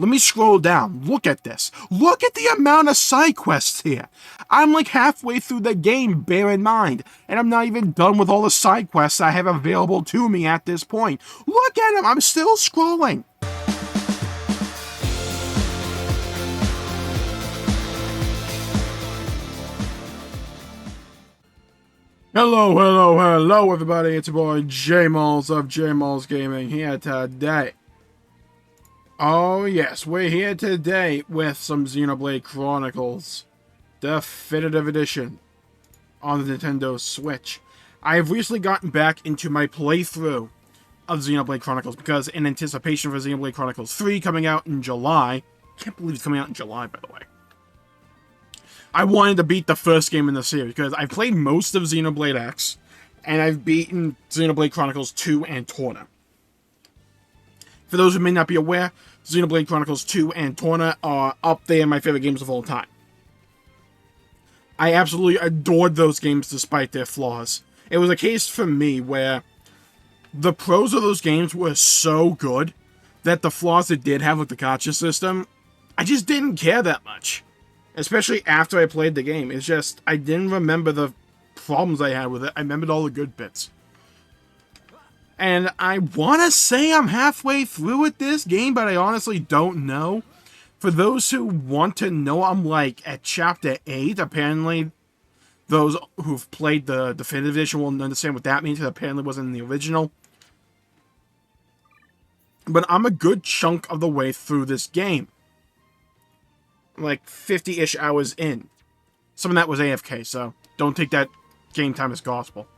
Let me scroll down. Look at this. Look at the amount of side quests here. I'm like halfway through the game, bear in mind. And I'm not even done with all the side quests I have available to me at this point. Look at them. I'm still scrolling. Hello, everybody. It's your boy, Jmulls of Jmulls Gaming here today. Oh yes, we're here today with some Xenoblade Chronicles Definitive Edition on the Nintendo Switch. I have recently gotten back into my playthrough of Xenoblade Chronicles because in anticipation for Xenoblade Chronicles 3 coming out in July. I can't believe it's coming out in July, by the way. I wanted to beat the first game in the series because I've played most of Xenoblade X and I've beaten Xenoblade Chronicles 2 and Torna. For those who may not be aware, Xenoblade Chronicles 2 and Torna are up there in my favorite games of all time. I absolutely adored those games despite their flaws. It was a case for me where the pros of those games were so good that the flaws they did have with the gacha system, I just didn't care that much. Especially after I played the game. It's just, I didn't remember the problems I had with it. I remembered all the good bits. And I want to say I'm halfway through with this game, but I honestly don't know. For those who want to know, I'm like at chapter 8. Apparently, those who've played the Definitive Edition will understand what that means. It apparently wasn't in the original. But I'm a good chunk of the way through this game. Like 50-ish hours in. Some of that was AFK, so don't take that game time as gospel.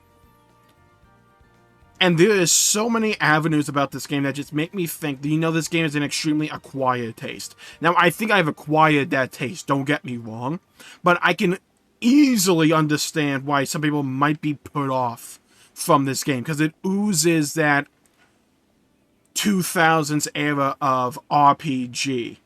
And there is so many avenues about this game that just make me think that, you know, this game is an extremely acquired taste. Now, I think I've acquired that taste, don't get me wrong. But I can easily understand why some people might be put off from this game. Because it oozes that 2000s era of RPG.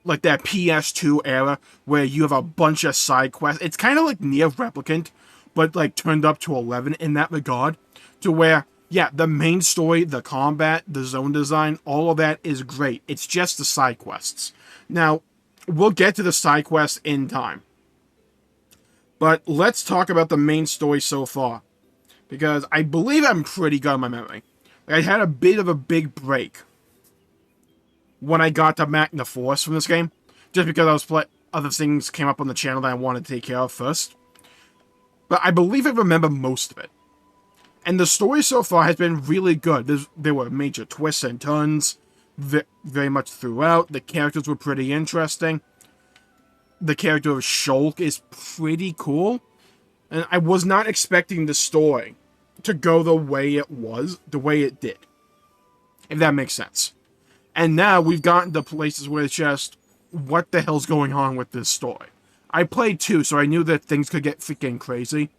Like that PS2 era where you have a bunch of side quests. It's kind of like Nier Replicant, but like turned up to 11 in that regard. To where, yeah, the main story, the combat, the zone design, all of that is great. It's just the side quests. Now, we'll get to the side quests in time. But let's talk about the main story so far. Because I believe I'm pretty good on my memory. I had a bit of a big break when I got to Magna Force from this game, just because I was other things came up on the channel that I wanted to take care of first. But I believe I remember most of it. And the story so far has been really good. There were major twists and turns very much throughout. The characters were pretty interesting. The character of Shulk is pretty cool. And I was not expecting the story to go the way it did. If that makes sense. And now we've gotten to places where it's just, what the hell's going on with this story? I played 2, so I knew that things could get freaking crazy.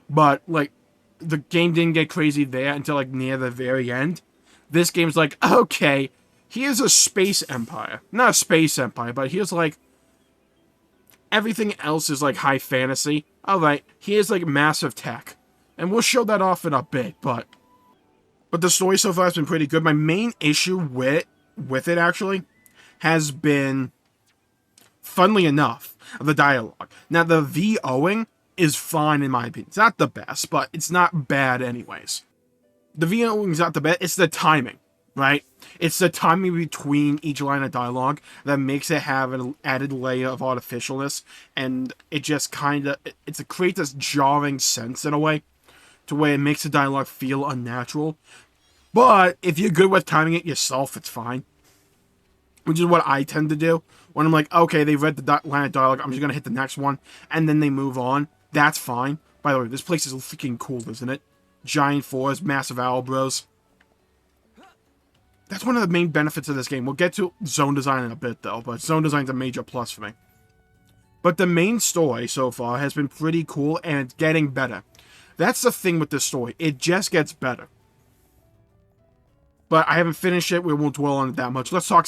But, like, the game didn't get crazy there until, like, near the very end. This game's like, okay, here's a space empire. Not a space empire, but here's, like, everything else is, like, high fantasy. Alright, here's, like, massive tech. And we'll show that off in a bit, but the story so far has been pretty good. My main issue with it, actually, has been, funnily enough, the dialogue. Now, the VOing is fine in my opinion. It's not the best, but it's not bad anyways. The VOing is not the best, it's the timing, right? It's the timing between each line of dialogue that makes it have an added layer of artificialness, and it just kind of, it creates this jarring sense in a way, to where it makes the dialogue feel unnatural. But if you're good with timing it yourself, it's fine. Which is what I tend to do. When I'm like, okay, they read the line of dialogue, I'm just going to hit the next one. And then they move on. That's fine. By the way, this place is freaking cool, isn't it? Giant forests, massive owl bros. That's one of the main benefits of this game. We'll get to zone design in a bit, though. But zone design's a major plus for me. But the main story so far has been pretty cool, and it's getting better. That's the thing with this story. It just gets better. But I haven't finished it. We won't dwell on it that much. Let's talk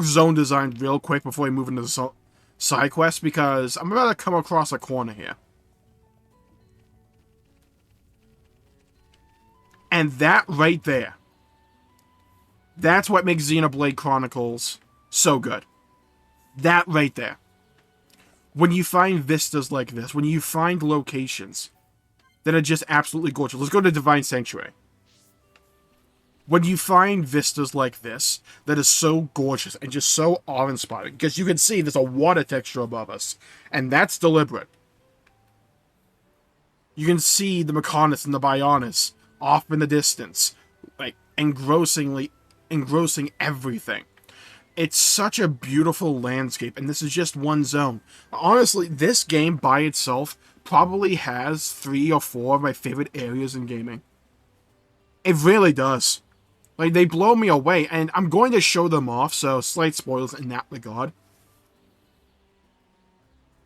zone design real quick before we move into the side quest, because I'm about to come across a corner here. And that right there That's what makes Xenoblade Chronicles so good. That right there. When you find vistas like this, when you find locations that are just absolutely gorgeous. Let's go to Divine Sanctuary. When you find vistas like this, that is so gorgeous and just so awe-inspiring, because you can see there's a water texture above us, and that's deliberate. You can see the Mechonis and the Bionis off in the distance, like, engrossing everything. It's such a beautiful landscape, and this is just one zone. Honestly, this game by itself probably has 3 or 4 of my favorite areas in gaming. It really does. Like, they blow me away, and I'm going to show them off, so slight spoilers in that regard.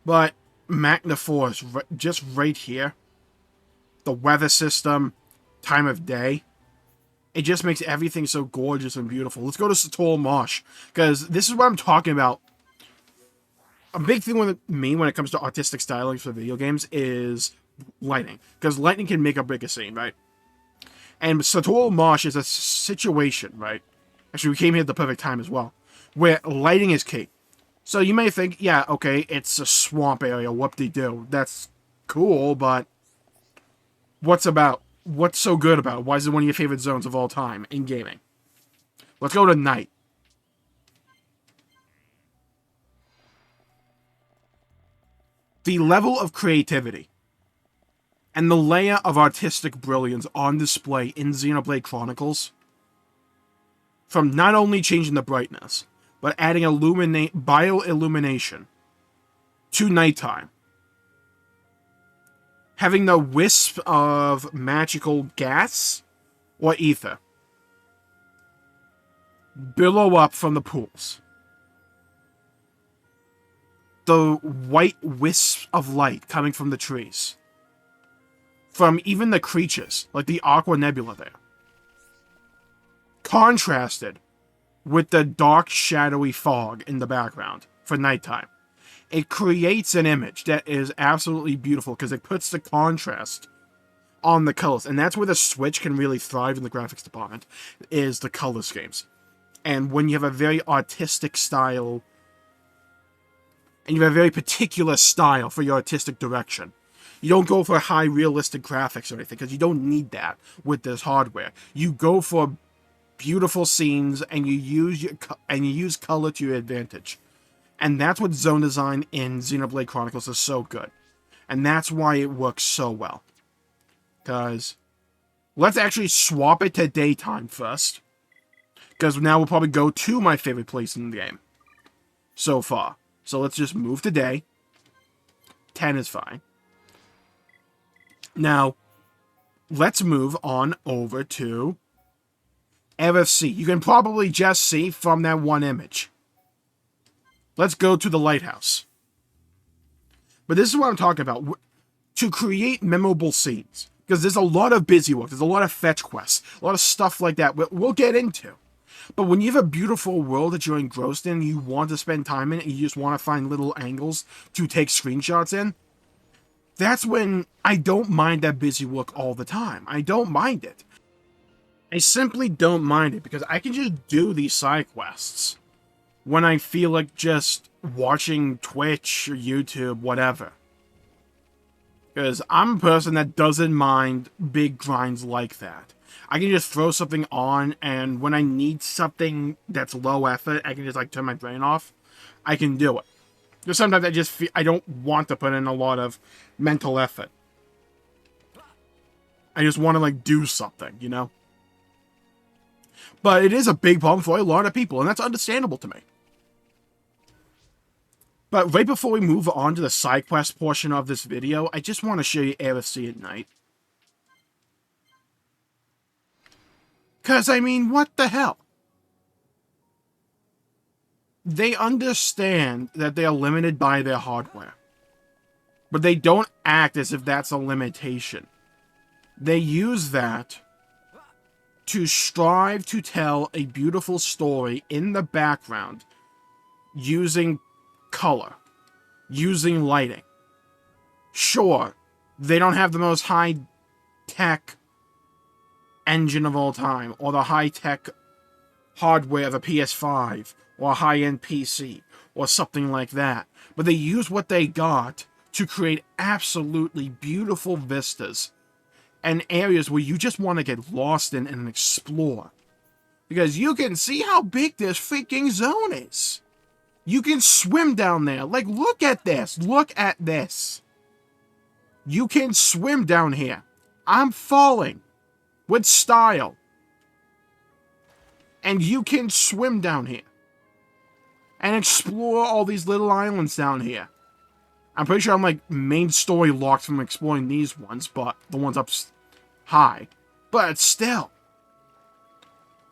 But Magna Force, just right here, the weather system, time of day, it just makes everything so gorgeous and beautiful. Let's go to Sator Marsh, because this is what I'm talking about. A big thing with me when it comes to artistic styling for video games is lighting, because lighting can make or break a scene, right? And Sator Marsh is a situation, right? Actually, we came here at the perfect time as well, where lighting is key. So you may think, yeah, okay, it's a swamp area, whoop-de-doo. That's cool, but what's so good about it? Why is it one of your favorite zones of all time in gaming? Let's go to night. The level of creativity and the layer of artistic brilliance on display in Xenoblade Chronicles, from not only changing the brightness, but adding bioillumination to nighttime, having the wisp of magical gas or ether billow up from the pools, the white wisps of light coming from the trees, from even the creatures, like the Aqua Nebula there, contrasted with the dark, shadowy fog in the background for nighttime. It creates an image that is absolutely beautiful, because it puts the contrast on the colors. And that's where the Switch can really thrive in the graphics department, is the color schemes. And when you have a very artistic style, and you have a very particular style for your artistic direction, you don't go for high realistic graphics or anything, because you don't need that with this hardware. You go for beautiful scenes, and you use color to your advantage. And that's what zone design in Xenoblade Chronicles is so good. And that's why it works so well. Because let's actually swap it to daytime first, because now we'll probably go to my favorite place in the game so far. So let's just move to day. 10 is fine. Now, let's move on over to RFC. You can probably just see from that one image. Let's go to the lighthouse. But this is what I'm talking about. To create memorable scenes, because there's a lot of busy work, there's a lot of fetch quests, a lot of stuff like that we'll get into. But when you have a beautiful world that you're engrossed in, you want to spend time in it, and you just want to find little angles to take screenshots in, that's when I don't mind that busy work all the time. I don't mind it. I simply don't mind it, because I can just do these side quests when I feel like just watching Twitch or YouTube, whatever. Because I'm a person that doesn't mind big grinds like that. I can just throw something on, and when I need something that's low effort, I can just like turn my brain off. I can do it. Because sometimes I just feel I don't want to put in a lot of mental effort. I just want to like do something, you know? But it is a big problem for a lot of people, and that's understandable to me. But right before we move on to the side quest portion of this video, I just want to show you RFC at night. Because, I mean, what the hell? They understand that they are limited by their hardware. But they don't act as if that's a limitation. They use that to strive to tell a beautiful story in the background using color, using lighting. Sure, they don't have the most high-tech engine of all time, or the high-tech hardware of a PS5 or a high-end PC or something like that. But they use what they got to create absolutely beautiful vistas and areas where you just want to get lost in and explore. Because you can see how big this freaking zone is. You can swim down there. Like, look at this. Look at this. You can swim down here. I'm falling with style. And you can swim down here and explore all these little islands down here. I'm pretty sure I'm like main story locked from exploring these ones, but the ones up high. But still,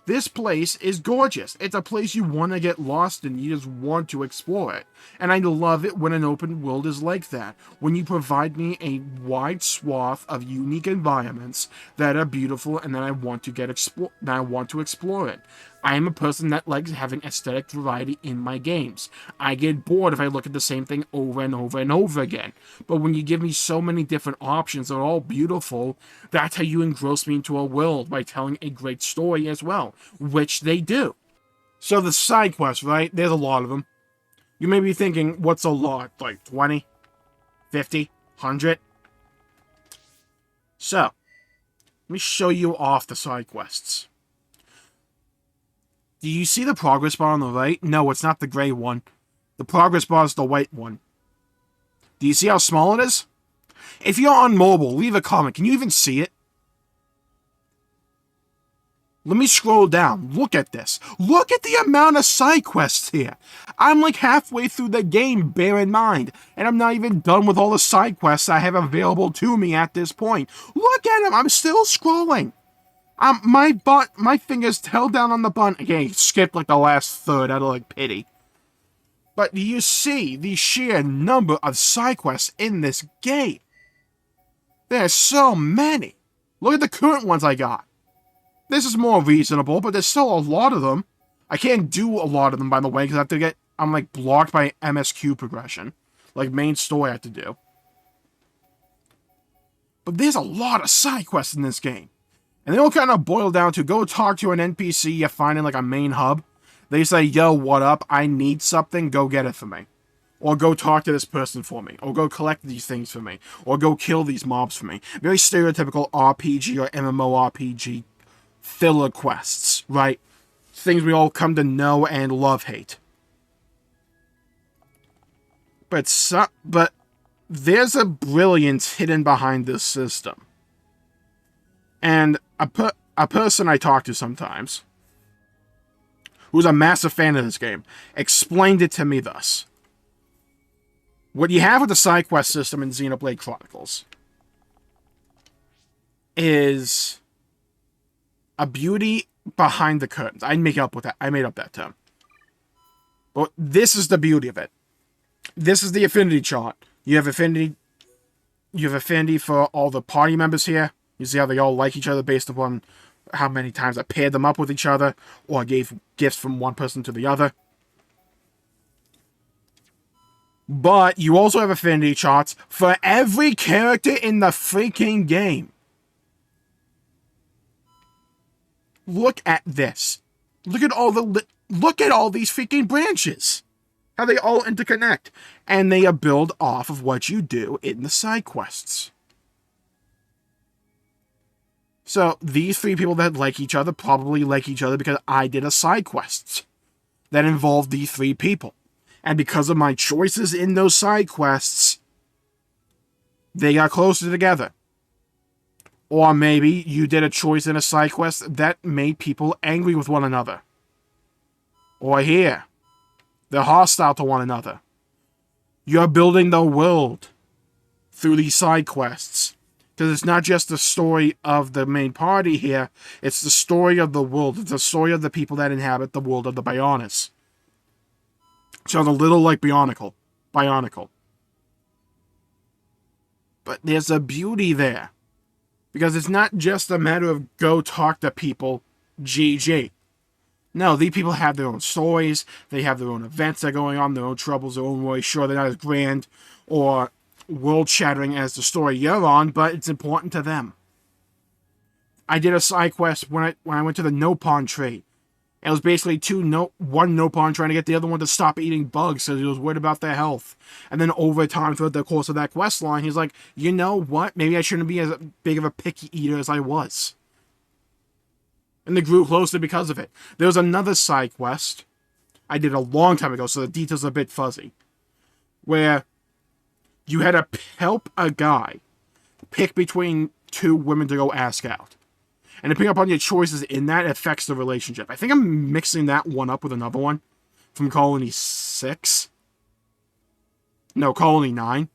this place is gorgeous. It's a place you want to get lost in. You just want to explore it. And I love it when an open world is like that. When you provide me a wide swath of unique environments that are beautiful and that I want to explore it. I am a person that likes having aesthetic variety in my games. I get bored if I look at the same thing over and over and over again. But when you give me so many different options that are all beautiful, that's how you engross me into a world by telling a great story as well, which they do. So the side quests, right? There's a lot of them. You may be thinking, what's a lot? Like 20? 50? 100? So, let me show you off the side quests. Do you see the progress bar on the right? No, it's not the gray one. The progress bar is the white one. Do you see how small it is? If you're on mobile, leave a comment. Can you even see it? Let me scroll down. Look at this. Look at the amount of side quests here. I'm like halfway through the game, bear in mind. And I'm not even done with all the side quests I have available to me at this point. Look at them. I'm still scrolling. My fingers held down on the button. Again, skipped like the last third out of like pity. But do you see the sheer number of side quests in this game? There's so many. Look at the current ones I got. This is more reasonable, but there's still a lot of them. I can't do a lot of them, by the way, because I have to get... I'm, like, blocked by MSQ progression. Like, main story I have to do. But there's a lot of side quests in this game. And they all kind of boil down to go talk to an NPC you find in, like, a main hub. They say, yo, what up? I need something. Go get it for me. Or go talk to this person for me. Or go collect these things for me. Or go kill these mobs for me. Very stereotypical RPG or MMORPG filler quests, right? Things we all come to know and love-hate. But there's a brilliance hidden behind this system. And a person I talk to sometimes, who's a massive fan of this game, explained it to me thus. What you have with the side quest system in Xenoblade Chronicles is a beauty behind the curtains. I made up that term. But this is the beauty of it. This is the affinity chart. You have affinity for all the party members here. You see how they all like each other based upon how many times I paired them up with each other or gave gifts from one person to the other. But you also have affinity charts for every character in the freaking game. Look at this. Look at all these freaking branches. How they all interconnect. And they are built off of what you do in the side quests. So, these three people that like each other probably like each other because I did a side quest that involved these three people. And because of my choices in those side quests, they got closer together. Or maybe you did a choice in a side quest that made people angry with one another. Or here, they're hostile to one another. You're building the world through these side quests. Because it's not just the story of the main party here, it's the story of the world. It's the story of the people that inhabit the world of the Bionis. So the little like Bionicle. But there's a beauty there. Because it's not just a matter of go talk to people, GG. No, these people have their own stories, they have their own events that are going on, their own troubles, their own worries. Sure, they're not as grand or world-shattering as the story you're on, but it's important to them. I did a side quest when I went to the Nopon tree And it was basically one Nopon trying to get the other one to stop eating bugs because he was worried about their health. And then over time, throughout the course of that quest line, he's like, you know what? Maybe I shouldn't be as big of a picky eater as I was. And they grew closer because of it. There was another side quest I did a long time ago, so the details are a bit fuzzy, where you had to help a guy pick between two women to go ask out. And depending upon your choices in that, it affects the relationship. I think I'm mixing that one up with another one from Colony 6. No, Colony 9.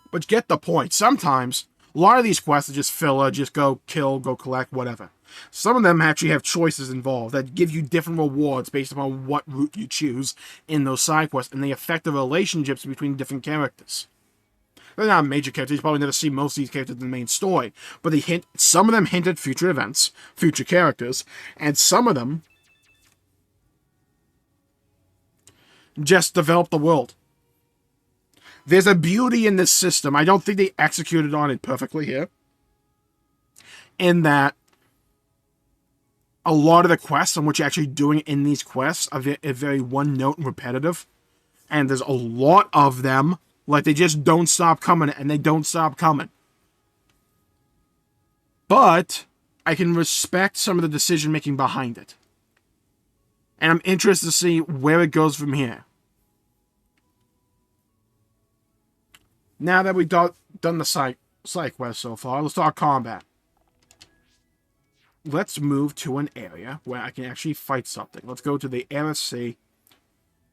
But get the point. Sometimes, a lot of these quests are just filler, just go kill, go collect, whatever. Some of them actually have choices involved that give you different rewards based upon what route you choose in those side quests, and they affect the relationships between different characters. They're not major characters, you probably never see most of these characters in the main story, but some of them hint at future events, future characters, and some of them just develop the world. There's a beauty in this system. I don't think they executed on it perfectly here, in that a lot of the quests and what you're actually doing in these quests are very one-note and repetitive. And there's a lot of them. Like, they just don't stop coming, and they don't stop coming. But I can respect some of the decision-making behind it. And I'm interested to see where it goes from here. Now that we've done the side quest so far, let's talk combat. Let's move to an area where I can actually fight something. Let's go to the Area C.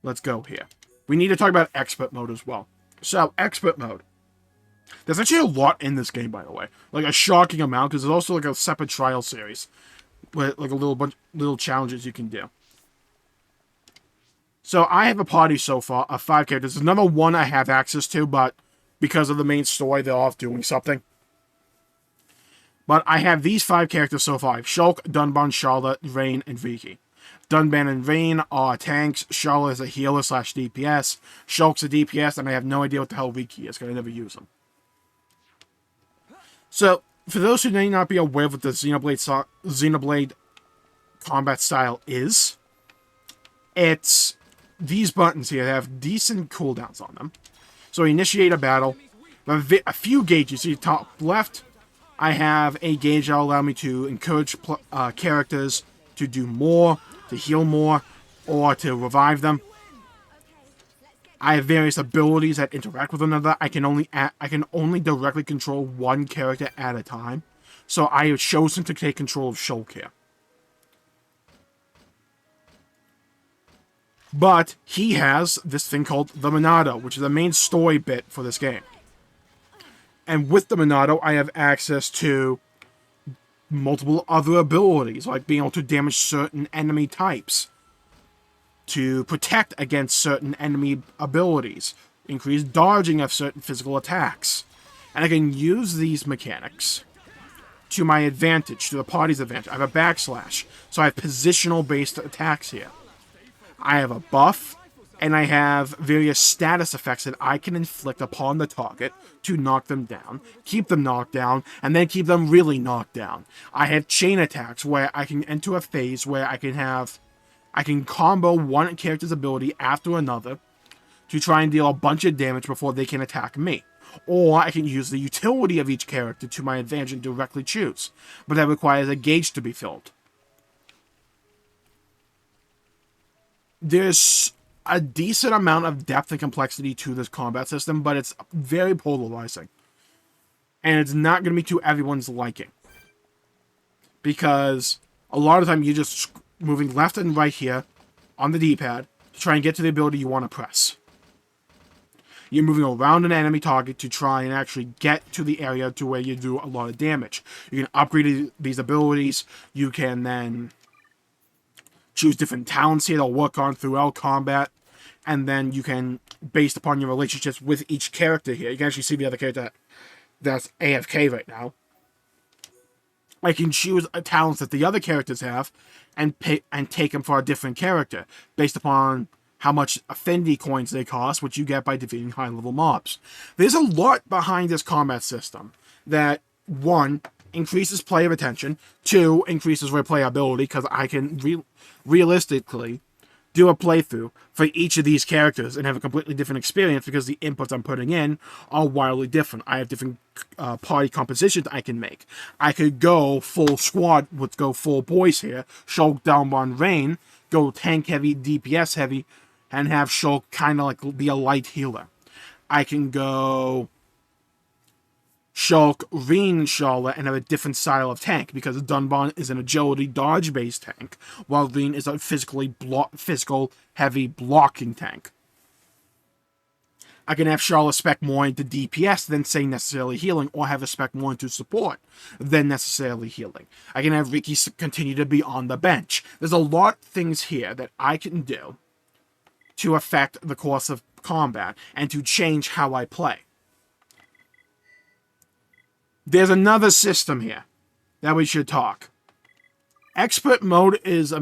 Let's go here. We need to talk about expert mode as well. So, expert mode. There's actually a lot in this game, by the way. Like, a shocking amount, because there's also, like, a separate trial series. With, like, a little challenges you can do. So, I have a party so far of 5 characters. There's another one I have access to, but because of the main story, they're off doing something. But I have these 5 characters so far. I have Shulk, Dunban, Charlotte, Rain, and Vicky. Dunban and Rain are tanks. Charlotte is a healer / DPS. Shulk's a DPS, and I have no idea what the hell Vicky is, because I never use them. So, for those who may not be aware of what the Xenoblade combat style is, it's these buttons here have decent cooldowns on them. So, initiate a battle. A few gauges. See, top left, I have a gauge that will allow me to encourage characters to do more, to heal more, or to revive them. I have various abilities that interact with one another. I can only directly control one character at a time. So I have chosen to take control of Shulk here. But he has this thing called the Monado, which is the main story bit for this game. And with the Monado, I have access to multiple other abilities, like being able to damage certain enemy types, to protect against certain enemy abilities, increase dodging of certain physical attacks. And I can use these mechanics to my advantage, to the party's advantage. I have a backslash, so I have positional-based attacks here. I have a buff, and I have various status effects that I can inflict upon the target to knock them down, keep them knocked down, and then keep them really knocked down. I have chain attacks where I can enter a phase where I can combo one character's ability after another to try and deal a bunch of damage before they can attack me. Or I can use the utility of each character to my advantage and directly choose. But that requires a gauge to be filled. There's a decent amount of depth and complexity to this combat system, but it's very polarizing. And it's not going to be to everyone's liking. Because a lot of the time you're just moving left and right here on the D-pad to try and get to the ability you want to press. You're moving around an enemy target to try and actually get to the area to where you do a lot of damage. You can upgrade these abilities. You can then choose different talents here to work on throughout combat. And then you can, based upon your relationships with each character here, you can actually see the other character that's AFK right now. I can choose talents that the other characters have and take them for a different character based upon how much affinity coins they cost, which you get by defeating high-level mobs. There's a lot behind this combat system that, one, increases player attention. 2, increases replayability, because I can realistically do a playthrough for each of these characters and have a completely different experience because the inputs I'm putting in are wildly different. I have different party compositions I can make. I could go full squad, let's go full boys here, Shulk, Downborn, Rain, go tank heavy, DPS heavy, and have Shulk kind of like be a light healer. I can go Shulk, Reen, Charlotte, and have a different style of tank, because Dunban is an agility dodge-based tank, while Reen is a physical, heavy blocking tank. I can have Charlotte spec more into DPS than, say, necessarily healing, or have a spec more into support than necessarily healing. I can have Ricky continue to be on the bench. There's a lot of things here that I can do to affect the course of combat and to change how I play. There's another system here that we should talk. Expert mode is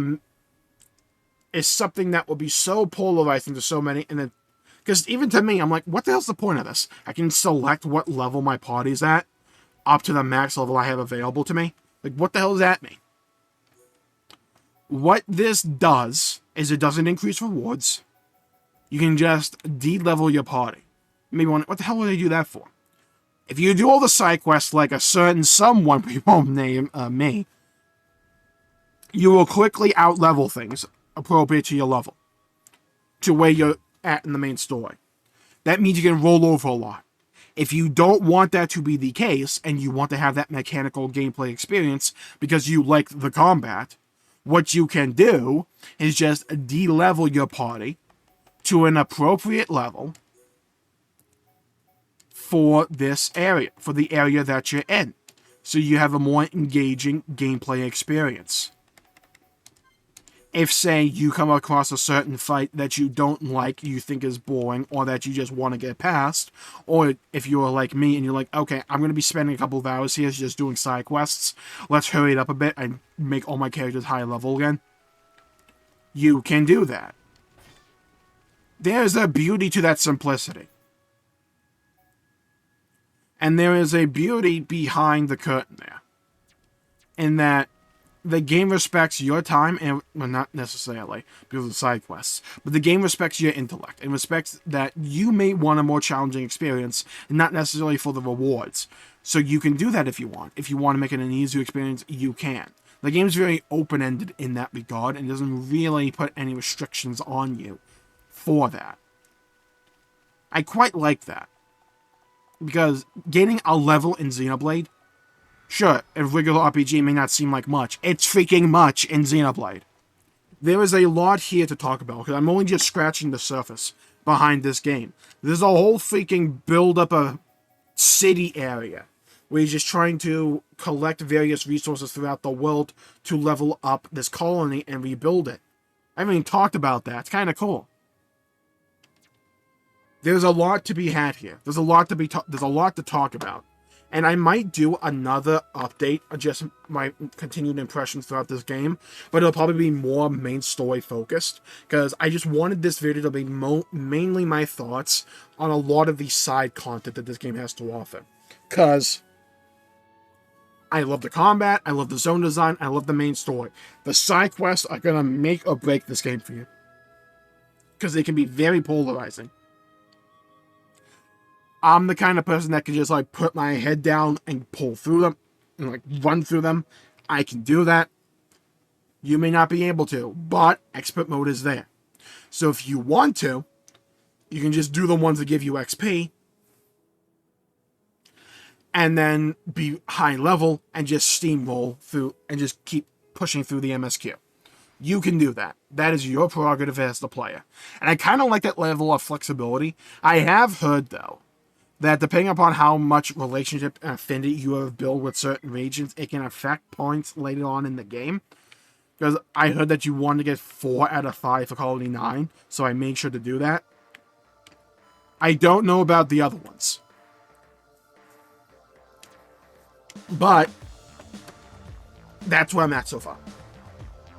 something that will be so polarizing to so many, and then because even to me, I'm like, what the hell's the point of this? I can select what level my party's at, up to the max level I have available to me. Like, what the hell does that mean? What this does is it doesn't increase rewards. You can just de-level your party. Maybe what the hell would they do that for? If you do all the side quests like a certain someone, we won't name me, you will quickly out-level things appropriate to your level, to where you're at in the main story. That means you can roll over a lot. If you don't want that to be the case, and you want to have that mechanical gameplay experience because you like the combat, what you can do is just de-level your party to an appropriate level for this area, for the area that you're in, so you have a more engaging gameplay experience. If, say, you come across a certain fight that you don't like, you think is boring, or that you just want to get past, or if you're like me and you're like, okay, I'm going to be spending a couple of hours here just doing side quests, let's hurry it up a bit and make all my characters high level again, you can do that. There's a beauty to that simplicity. And there is a beauty behind the curtain there, in that the game respects your time, and, well, not necessarily because of the side quests, but the game respects your intellect, and respects that you may want a more challenging experience, and not necessarily for the rewards. So you can do that if you want. If you want to make it an easier experience, you can. The game's very open-ended in that regard, and doesn't really put any restrictions on you for that. I quite like that. Because gaining a level in Xenoblade, sure, a regular RPG may not seem like much. It's freaking much in Xenoblade. There is a lot here to talk about, because I'm only just scratching the surface behind this game. There's a whole freaking build-up a city area, where you're just trying to collect various resources throughout the world to level up this colony and rebuild it. I haven't even talked about that. It's kind of cool. There's a lot to be had here. There's a lot to talk about. And I might do another update of just my continued impressions throughout this game, but it'll probably be more main story focused, because I just wanted this video to be mainly my thoughts on a lot of the side content that this game has to offer. Because I love the combat, I love the zone design, I love the main story. The side quests are going to make or break this game for you, because they can be very polarizing. I'm the kind of person that can just, like, put my head down and pull through them, and, like, run through them. I can do that. You may not be able to, but expert mode is there. So if you want to, you can just do the ones that give you XP, and then be high level, and just steamroll through, and just keep pushing through the MSQ. You can do that. That is your prerogative as the player. And I kind of like that level of flexibility. I have heard, though, that depending upon how much relationship and affinity you have built with certain regions, it can affect points later on in the game. Because I heard that you want to get 4 out of 5 for Colony 9, so I made sure to do that. I don't know about the other ones. But that's where I'm at so far.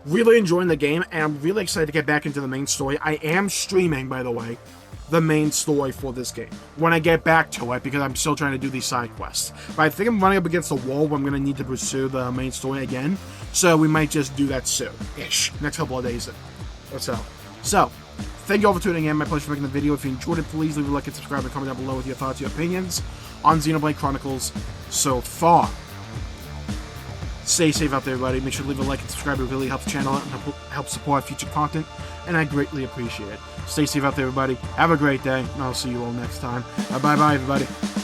Really enjoying the game, and I'm really excited to get back into the main story. I am streaming, by the way, the main story for this game when I get back to it, because I'm still trying to do these side quests. But I think I'm running up against the wall where I'm going to need to pursue the main story again, so we might just do that soon-ish, next couple of days or so. So, thank you all for tuning in. My pleasure for making the video. If you enjoyed it, please leave a like and subscribe and comment down below with your thoughts, your opinions on Xenoblade Chronicles so far. Stay safe out there, everybody. Make sure to leave a like and subscribe. It really helps the channel out and helps support future content, and I greatly appreciate it. Stay safe out there, everybody. Have a great day, and I'll see you all next time. Bye-bye, everybody.